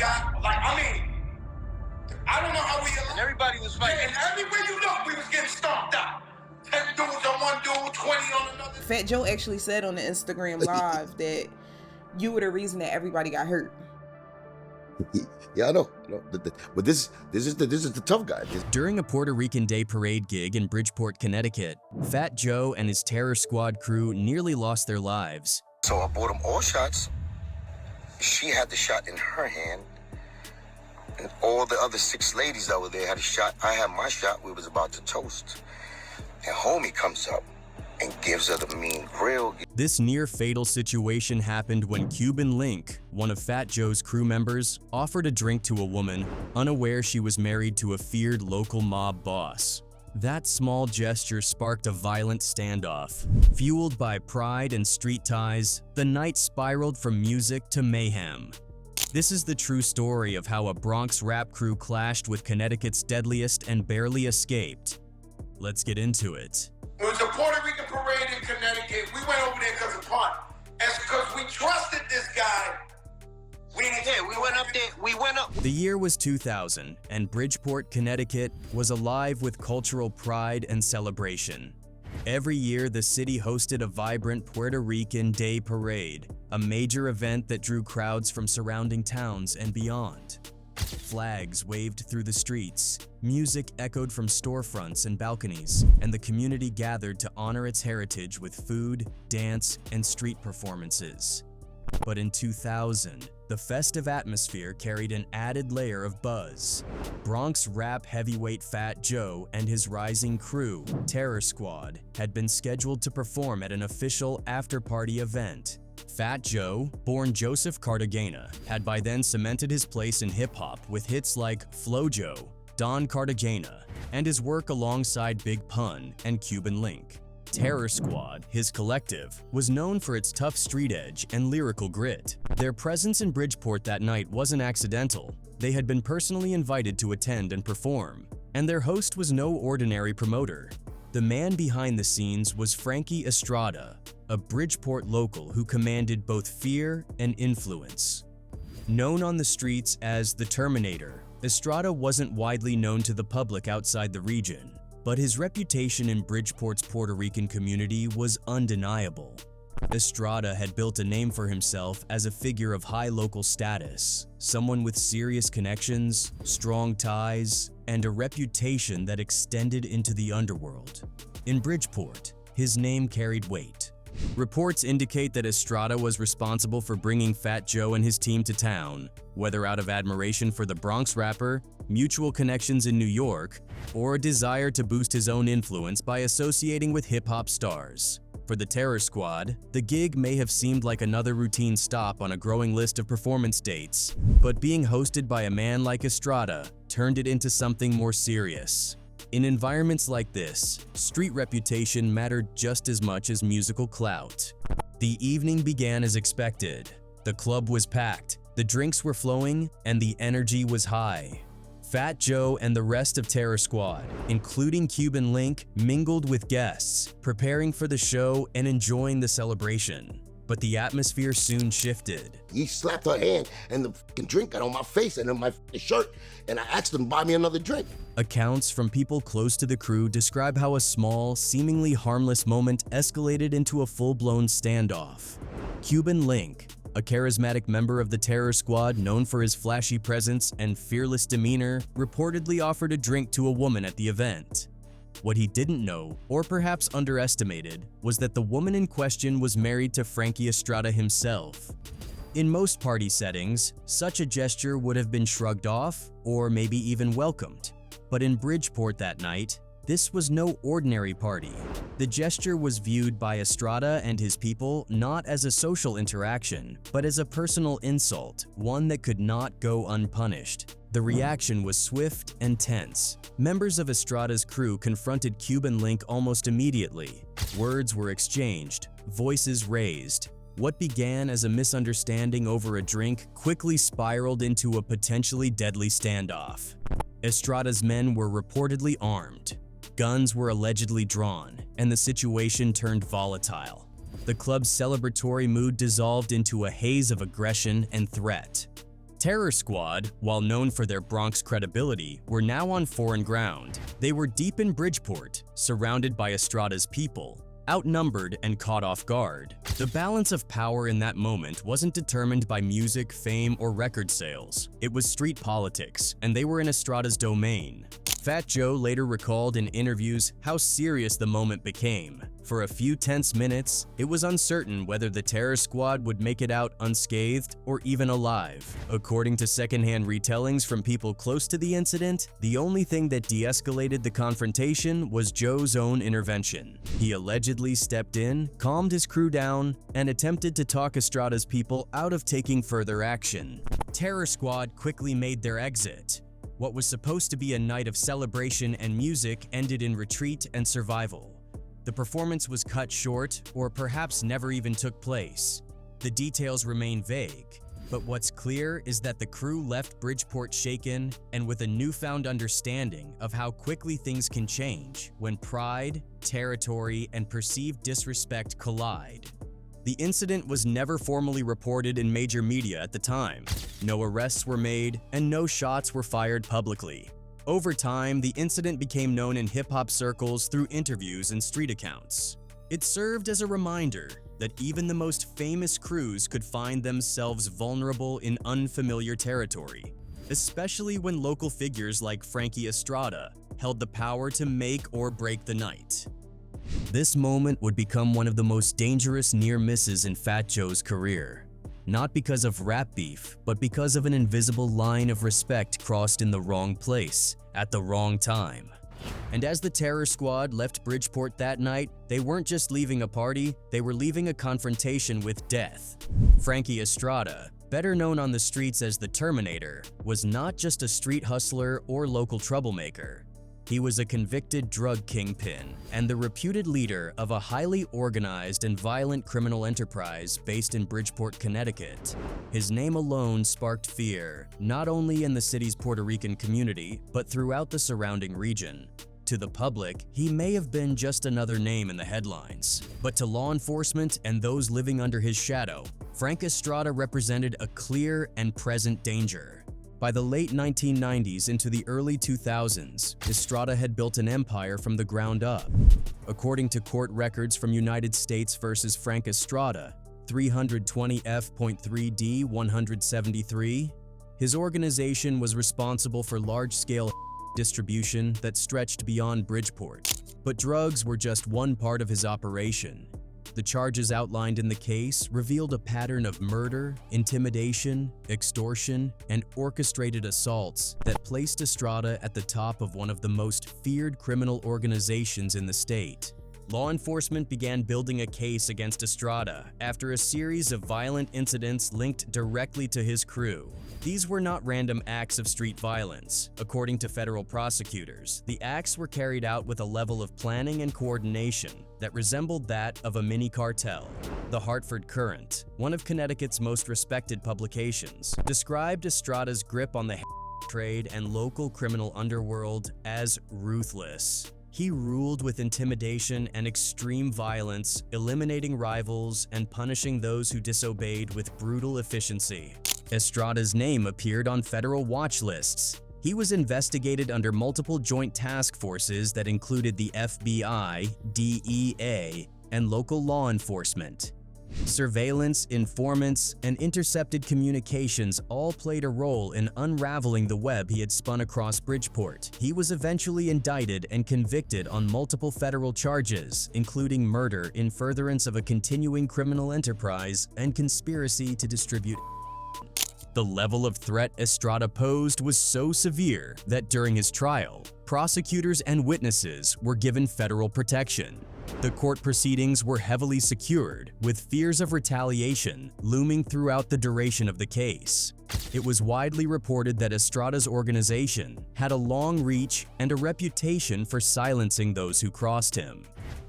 got, like, I mean, I don't know how we... And everybody was fighting. And everywhere you look, we was getting stomped out. 10 dudes on one dude, 20 on another. Fat Joe actually said on the Instagram Live that you were the reason that everybody got hurt. Yeah, I know. But this is the tough guy. During a Puerto Rican Day Parade gig in Bridgeport, Connecticut, Fat Joe and his Terror Squad crew nearly lost their lives. So I bought them all shots. She had the shot in her hand. And all the other 6 ladies that were there had a shot. I had my shot. We was about to toast. And homie comes up and gives her the mean grill. This near-fatal situation happened when Cuban Link, one of Fat Joe's crew members, offered a drink to a woman, unaware she was married to a feared local mob boss. That small gesture sparked a violent standoff. Fueled by pride and street ties, the night spiraled from music to mayhem. This is the true story of how a Bronx rap crew clashed with Connecticut's deadliest and barely escaped. Let's get into it. It was a Puerto Rican parade in Connecticut. We went over there because of fun. It's because we trusted this guy. We went up there. We went up. The year was 2000, and Bridgeport, Connecticut was alive with cultural pride and celebration. Every year, the city hosted a vibrant Puerto Rican Day Parade, a major event that drew crowds from surrounding towns and beyond. Flags waved through the streets, music echoed from storefronts and balconies, and the community gathered to honor its heritage with food, dance, and street performances. But in 2000, the festive atmosphere carried an added layer of buzz. Bronx rap heavyweight Fat Joe and his rising crew, Terror Squad, had been scheduled to perform at an official after-party event. Fat Joe, born Joseph Cartagena, had by then cemented his place in hip-hop with hits like Flow Joe, Don Cartagena, and his work alongside Big Pun and Cuban Link. Terror Squad, his collective, was known for its tough street edge and lyrical grit. Their presence in Bridgeport that night wasn't accidental. They had been personally invited to attend and perform, and their host was no ordinary promoter. The man behind the scenes was Frankie Estrada, a Bridgeport local who commanded both fear and influence. Known on the streets as the Terminator, Estrada wasn't widely known to the public outside the region, but his reputation in Bridgeport's Puerto Rican community was undeniable. Estrada had built a name for himself as a figure of high local status, someone with serious connections, strong ties, and a reputation that extended into the underworld. In Bridgeport, his name carried weight. Reports indicate that Estrada was responsible for bringing Fat Joe and his team to town, whether out of admiration for the Bronx rapper, mutual connections in New York, or a desire to boost his own influence by associating with hip-hop stars. For the Terror Squad, the gig may have seemed like another routine stop on a growing list of performance dates, but being hosted by a man like Estrada turned it into something more serious. In environments like this, street reputation mattered just as much as musical clout. The evening began as expected. The club was packed, the drinks were flowing, and the energy was high. Fat Joe and the rest of Terror Squad, including Cuban Link, mingled with guests, preparing for the show and enjoying the celebration. But the atmosphere soon shifted. He slapped her hand, and the fucking drink got on my face and on my shirt, and I asked him to buy me another drink. Accounts from people close to the crew describe how a small, seemingly harmless moment escalated into a full-blown standoff. Cuban Link, a charismatic member of the Terror Squad known for his flashy presence and fearless demeanor, reportedly offered a drink to a woman at the event. What he didn't know, or perhaps underestimated, was that the woman in question was married to Frankie Estrada himself. In most party settings, such a gesture would have been shrugged off, or maybe even welcomed. But in Bridgeport that night, this was no ordinary party. The gesture was viewed by Estrada and his people not as a social interaction, but as a personal insult, one that could not go unpunished. The reaction was swift and tense. Members of Estrada's crew confronted Cuban Link almost immediately. Words were exchanged, voices raised. What began as a misunderstanding over a drink quickly spiraled into a potentially deadly standoff. Estrada's men were reportedly armed. Guns were allegedly drawn, and the situation turned volatile. The club's celebratory mood dissolved into a haze of aggression and threat. Terror Squad, while known for their Bronx credibility, were now on foreign ground. They were deep in Bridgeport, surrounded by Estrada's people, outnumbered and caught off guard. The balance of power in that moment wasn't determined by music, fame, or record sales. It was street politics, and they were in Estrada's domain. Fat Joe later recalled in interviews how serious the moment became. For a few tense minutes, it was uncertain whether the Terror Squad would make it out unscathed or even alive. According to secondhand retellings from people close to the incident, the only thing that de-escalated the confrontation was Joe's own intervention. He allegedly stepped in, calmed his crew down, and attempted to talk Estrada's people out of taking further action. Terror Squad quickly made their exit. What was supposed to be a night of celebration and music ended in retreat and survival. The performance was cut short, or perhaps never even took place. The details remain vague, but what's clear is that the crew left Bridgeport shaken and with a newfound understanding of how quickly things can change when pride, territory, and perceived disrespect collide. The incident was never formally reported in major media at the time. No arrests were made, and no shots were fired publicly. Over time, the incident became known in hip-hop circles through interviews and street accounts. It served as a reminder that even the most famous crews could find themselves vulnerable in unfamiliar territory, especially when local figures like Frankie Estrada held the power to make or break the night. This moment would become one of the most dangerous near misses in Fat Joe's career. Not because of rap beef, but because of an invisible line of respect crossed in the wrong place, at the wrong time. And as the Terror Squad left Bridgeport that night, they weren't just leaving a party, they were leaving a confrontation with death. Frankie Estrada, better known on the streets as the Terminator, was not just a street hustler or local troublemaker. He was a convicted drug kingpin and the reputed leader of a highly organized and violent criminal enterprise based in Bridgeport, Connecticut. His name alone sparked fear, not only in the city's Puerto Rican community, but throughout the surrounding region. To the public, he may have been just another name in the headlines, but to law enforcement and those living under his shadow, Frank Estrada represented a clear and present danger. By the late 1990s into the early 2000s, Estrada had built an empire from the ground up. According to court records from United States v. Frank Estrada, 320 F.3d 173, his organization was responsible for large-scale distribution that stretched beyond Bridgeport. But drugs were just one part of his operation. The charges outlined in the case revealed a pattern of murder, intimidation, extortion, and orchestrated assaults that placed Estrada at the top of one of the most feared criminal organizations in the state. Law enforcement began building a case against Estrada after a series of violent incidents linked directly to his crew. These were not random acts of street violence. According to federal prosecutors, the acts were carried out with a level of planning and coordination that resembled that of a mini cartel. The Hartford Courant, one of Connecticut's most respected publications, described Estrada's grip on the trade and local criminal underworld as ruthless. He ruled with intimidation and extreme violence, eliminating rivals and punishing those who disobeyed with brutal efficiency. Estrada's name appeared on federal watch lists. He was investigated under multiple joint task forces that included the FBI, DEA, and local law enforcement. Surveillance, informants, and intercepted communications all played a role in unraveling the web he had spun across Bridgeport. He was eventually indicted and convicted on multiple federal charges, including murder in furtherance of a continuing criminal enterprise and conspiracy to distribute. The level of threat Estrada posed was so severe that during his trial, prosecutors and witnesses were given federal protection. The court proceedings were heavily secured, with fears of retaliation looming throughout the duration of the case. It was widely reported that Estrada's organization had a long reach and a reputation for silencing those who crossed him.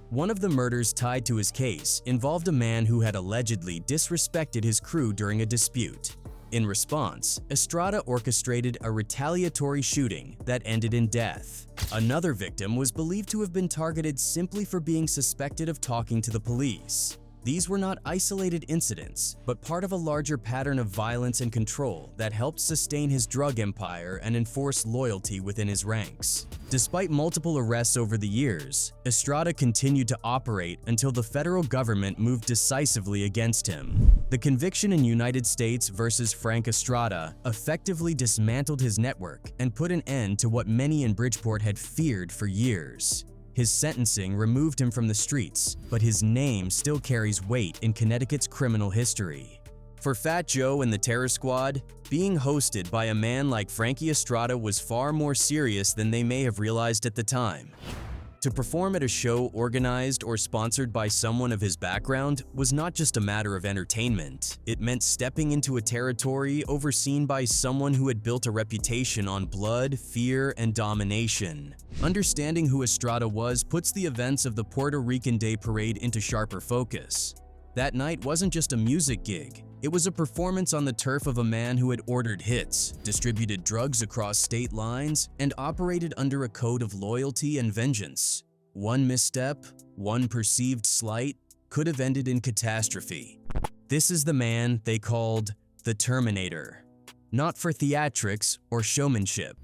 One of the murders tied to his case involved a man who had allegedly disrespected his crew during a dispute. In response, Estrada orchestrated a retaliatory shooting that ended in death. Another victim was believed to have been targeted simply for being suspected of talking to the police. These were not isolated incidents, but part of a larger pattern of violence and control that helped sustain his drug empire and enforce loyalty within his ranks. Despite multiple arrests over the years, Estrada continued to operate until the federal government moved decisively against him. The conviction in United States versus Frank Estrada effectively dismantled his network and put an end to what many in Bridgeport had feared for years. His sentencing removed him from the streets, but his name still carries weight in Connecticut's criminal history. For Fat Joe and the Terror Squad, being hosted by a man like Frankie Estrada was far more serious than they may have realized at the time. To perform at a show organized or sponsored by someone of his background was not just a matter of entertainment. It meant stepping into a territory overseen by someone who had built a reputation on blood, fear, and domination. Understanding who Estrada was puts the events of the Puerto Rican Day Parade into sharper focus. That night wasn't just a music gig. It was a performance on the turf of a man who had ordered hits, distributed drugs across state lines, and operated under a code of loyalty and vengeance. One misstep, one perceived slight, could have ended in catastrophe. This is the man they called the Terminator. Not for theatrics or showmanship,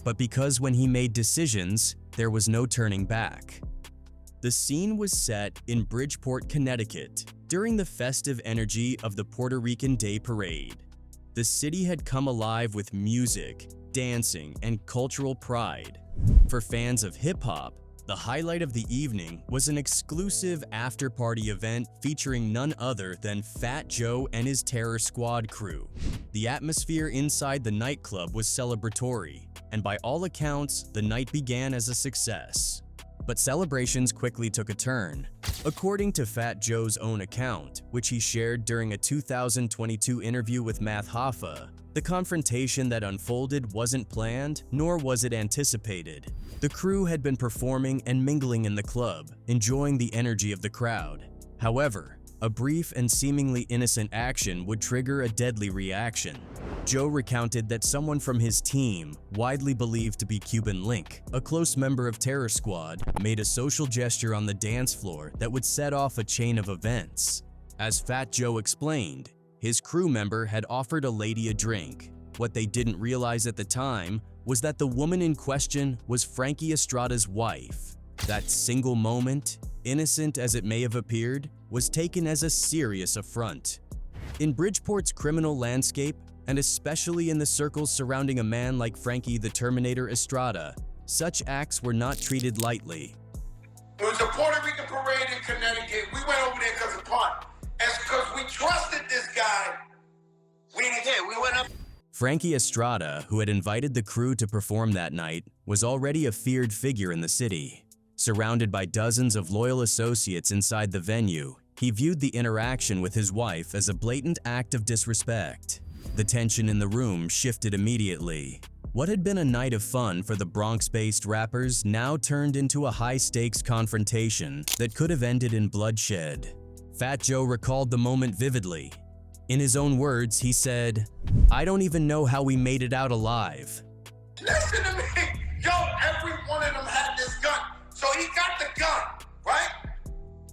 but because when he made decisions, there was no turning back. The scene was set in Bridgeport, Connecticut, during the festive energy of the Puerto Rican Day Parade. The city had come alive with music, dancing, and cultural pride. For fans of hip-hop, the highlight of the evening was an exclusive after-party event featuring none other than Fat Joe and his Terror Squad crew. The atmosphere inside the nightclub was celebratory, and by all accounts, the night began as a success. But celebrations quickly took a turn. According to Fat Joe's own account, which he shared during a 2022 interview with Math Hoffa, the confrontation that unfolded wasn't planned, nor was it anticipated. The crew had been performing and mingling in the club, enjoying the energy of the crowd. However, a brief and seemingly innocent action would trigger a deadly reaction. Joe recounted that someone from his team, widely believed to be Cuban Link, a close member of Terror Squad, made a social gesture on the dance floor that would set off a chain of events. As Fat Joe explained, his crew member had offered a lady a drink. What they didn't realize at the time was that the woman in question was Frankie Estrada's wife. That single moment, innocent as it may have appeared, was taken as a serious affront. In Bridgeport's criminal landscape, and especially in the circles surrounding a man like Frankie the Terminator Estrada, such acts were not treated lightly. It was a Puerto Rican parade in Connecticut. We went over there because of PUERTO. It's because we trusted this guy. We went up. Frankie Estrada, who had invited the crew to perform that night, was already a feared figure in the city. Surrounded by dozens of loyal associates inside the venue, he viewed the interaction with his wife as a blatant act of disrespect. The tension in the room shifted immediately. What had been a night of fun for the Bronx-based rappers now turned into a high-stakes confrontation that could have ended in bloodshed. Fat Joe recalled the moment vividly. In his own words, he said, "I don't even know how we made it out alive." Listen to me. Yo, every one of them had this gun. So he got the gun, right?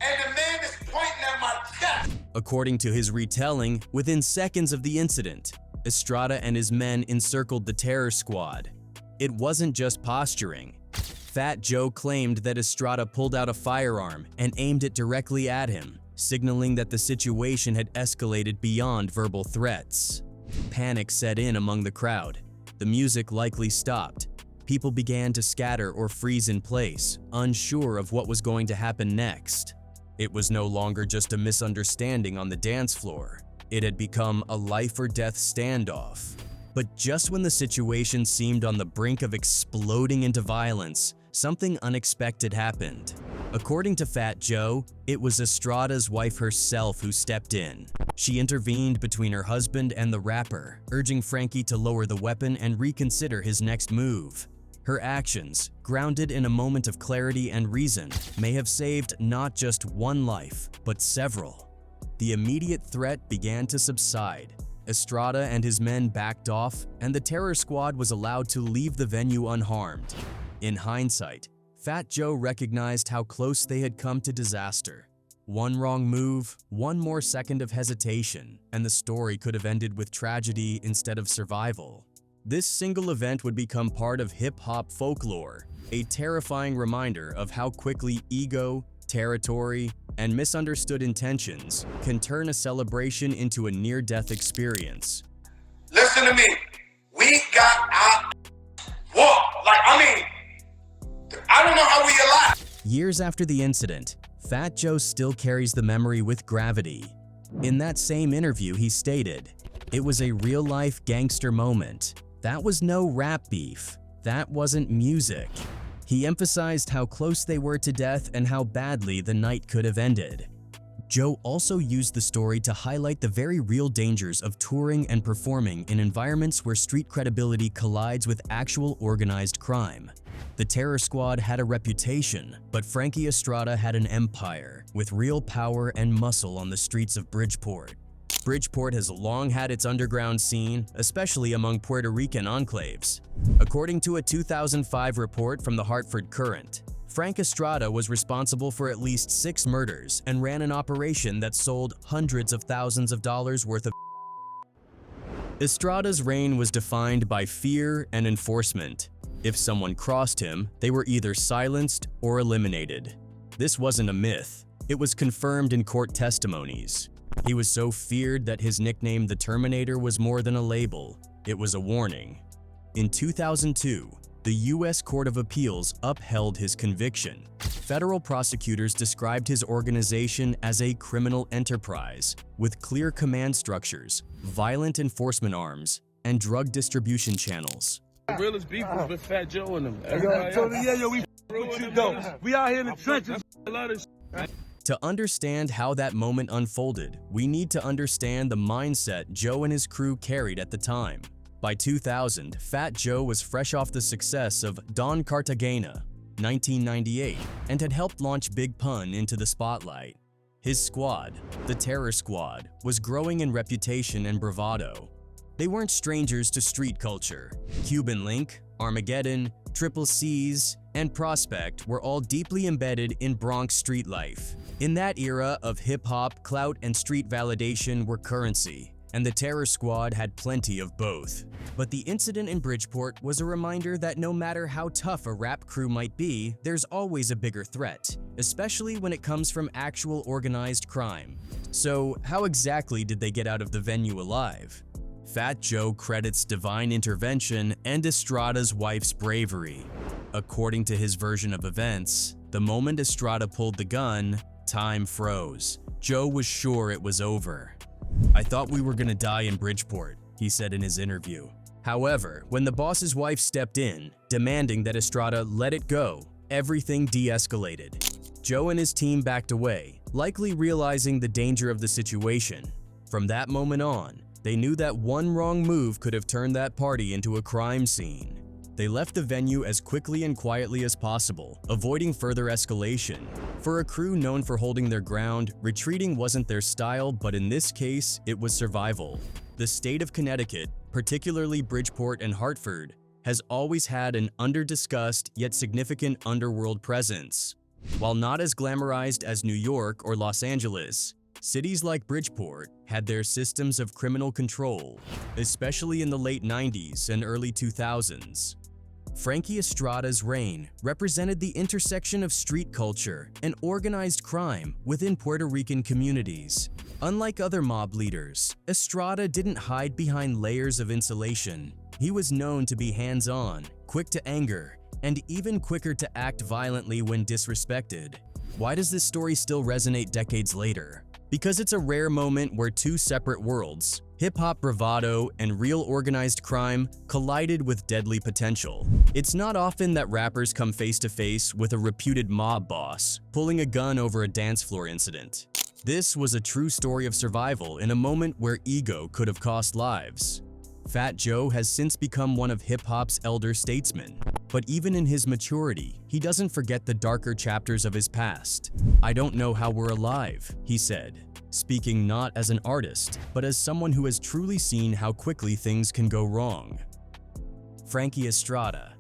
And the man is pointing at my chest. According to his retelling, within seconds of the incident, Estrada and his men encircled the Terror Squad. It wasn't just posturing. Fat Joe claimed that Estrada pulled out a firearm and aimed it directly at him, signaling that the situation had escalated beyond verbal threats. Panic set in among the crowd. The music likely stopped. People began to scatter or freeze in place, unsure of what was going to happen next. It was no longer just a misunderstanding on the dance floor. It had become a life-or-death standoff. But just when the situation seemed on the brink of exploding into violence, something unexpected happened. According to Fat Joe, it was Estrada's wife herself who stepped in. She intervened between her husband and the rapper, urging Frankie to lower the weapon and reconsider his next move. Her actions, grounded in a moment of clarity and reason, may have saved not just one life, but several. The immediate threat began to subside. Estrada and his men backed off, and the Terror Squad was allowed to leave the venue unharmed. In hindsight, Fat Joe recognized how close they had come to disaster. One wrong move, one more second of hesitation, and the story could have ended with tragedy instead of survival. This single event would become part of hip-hop folklore, a terrifying reminder of how quickly ego, territory, and misunderstood intentions can turn a celebration into a near-death experience. Listen to me. We got our whooped. Like, I don't know how we alive. Years after the incident, Fat Joe still carries the memory with gravity. In that same interview, he stated, "It was a real-life gangster moment. That was no rap beef. That wasn't music." He emphasized how close they were to death and how badly the night could have ended. Joe also used the story to highlight the very real dangers of touring and performing in environments where street credibility collides with actual organized crime. The Terror Squad had a reputation, but Frankie Estrada had an empire, with real power and muscle on the streets of Bridgeport. Bridgeport has long had its underground scene, especially among Puerto Rican enclaves. According to a 2005 report from the Hartford Courant, Frank Estrada was responsible for at least 6 murders and ran an operation that sold hundreds of thousands of dollars worth of. Estrada's reign was defined by fear and enforcement. If someone crossed him, they were either silenced or eliminated. This wasn't a myth. It was confirmed in court testimonies. He was so feared that his nickname, the Terminator, was more than a label. It was a warning. In 2002, the U.S. Court of Appeals upheld his conviction. Federal prosecutors described his organization as a criminal enterprise with clear command structures, violent enforcement arms, and drug distribution channels. The realest beef was with Fat Joe and them. We out here in the trenches. A lot of To understand how that moment unfolded, we need to understand the mindset Joe and his crew carried at the time. By 2000, Fat Joe was fresh off the success of Don Cartagena, 1998, and had helped launch Big Pun into the spotlight. His squad, the Terror Squad, was growing in reputation and bravado. They weren't strangers to street culture. Cuban Link, Armageddon, Triple C's, and Prospect were all deeply embedded in Bronx street life. In that era of hip-hop, clout, and street validation were currency, and the Terror Squad had plenty of both. But the incident in Bridgeport was a reminder that no matter how tough a rap crew might be, there's always a bigger threat, especially when it comes from actual organized crime. So, how exactly did they get out of the venue alive? Fat Joe credits divine intervention and Estrada's wife's bravery. According to his version of events, the moment Estrada pulled the gun, time froze. Joe was sure it was over. "I thought we were gonna die in Bridgeport," he said in his interview. However, when the boss's wife stepped in, demanding that Estrada let it go, everything de-escalated. Joe and his team backed away, likely realizing the danger of the situation. From that moment on, they knew that one wrong move could have turned that party into a crime scene. They left the venue as quickly and quietly as possible, avoiding further escalation. For a crew known for holding their ground, retreating wasn't their style, but in this case, it was survival. The state of Connecticut, particularly Bridgeport and Hartford, has always had an under-discussed yet significant underworld presence. While not as glamorized as New York or Los Angeles, cities like Bridgeport had their systems of criminal control, especially in the late 90s and early 2000s. Frankie Estrada's reign represented the intersection of street culture and organized crime within Puerto Rican communities. Unlike other mob leaders, Estrada didn't hide behind layers of insulation. He was known to be hands-on, quick to anger, and even quicker to act violently when disrespected. Why does this story still resonate decades later? Because it's a rare moment where two separate worlds, hip-hop bravado and real organized crime, collided with deadly potential. It's not often that rappers come face-to-face with a reputed mob boss, pulling a gun over a dance floor incident. This was a true story of survival in a moment where ego could have cost lives. Fat Joe has since become one of hip-hop's elder statesmen, but even in his maturity, he doesn't forget the darker chapters of his past. "I don't know how we're alive," he said, speaking not as an artist, but as someone who has truly seen how quickly things can go wrong. Frankie Estrada.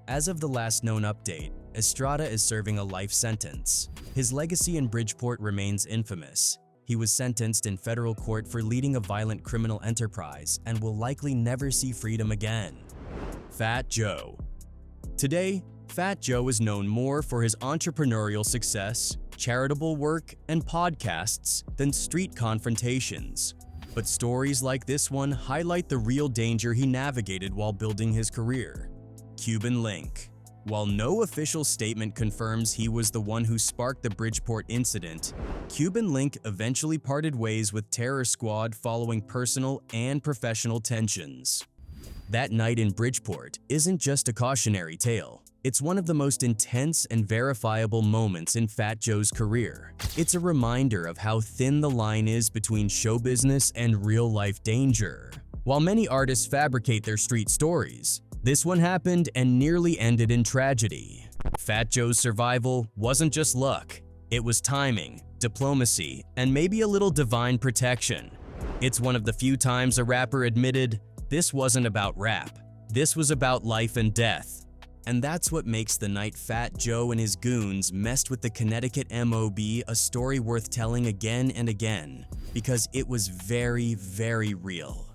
As of the last known update, Estrada is serving a life sentence. His legacy in Bridgeport remains infamous. He was sentenced in federal court for leading a violent criminal enterprise and will likely never see freedom again. Fat Joe. Today, Fat Joe is known more for his entrepreneurial success, charitable work, and podcasts than street confrontations. But stories like this one highlight the real danger he navigated while building his career. Cuban Link. While no official statement confirms he was the one who sparked the Bridgeport incident, Cuban Link eventually parted ways with Terror Squad following personal and professional tensions. That night in Bridgeport isn't just a cautionary tale. It's one of the most intense and verifiable moments in Fat Joe's career. It's a reminder of how thin the line is between show business and real-life danger. While many artists fabricate their street stories, this one happened and nearly ended in tragedy. Fat Joe's survival wasn't just luck. It was timing, diplomacy, and maybe a little divine protection. It's one of the few times a rapper admitted, "This wasn't about rap. This was about life and death." And that's what makes the night Fat Joe and his goons messed with the Connecticut MOB a story worth telling again and again, because it was very, very real.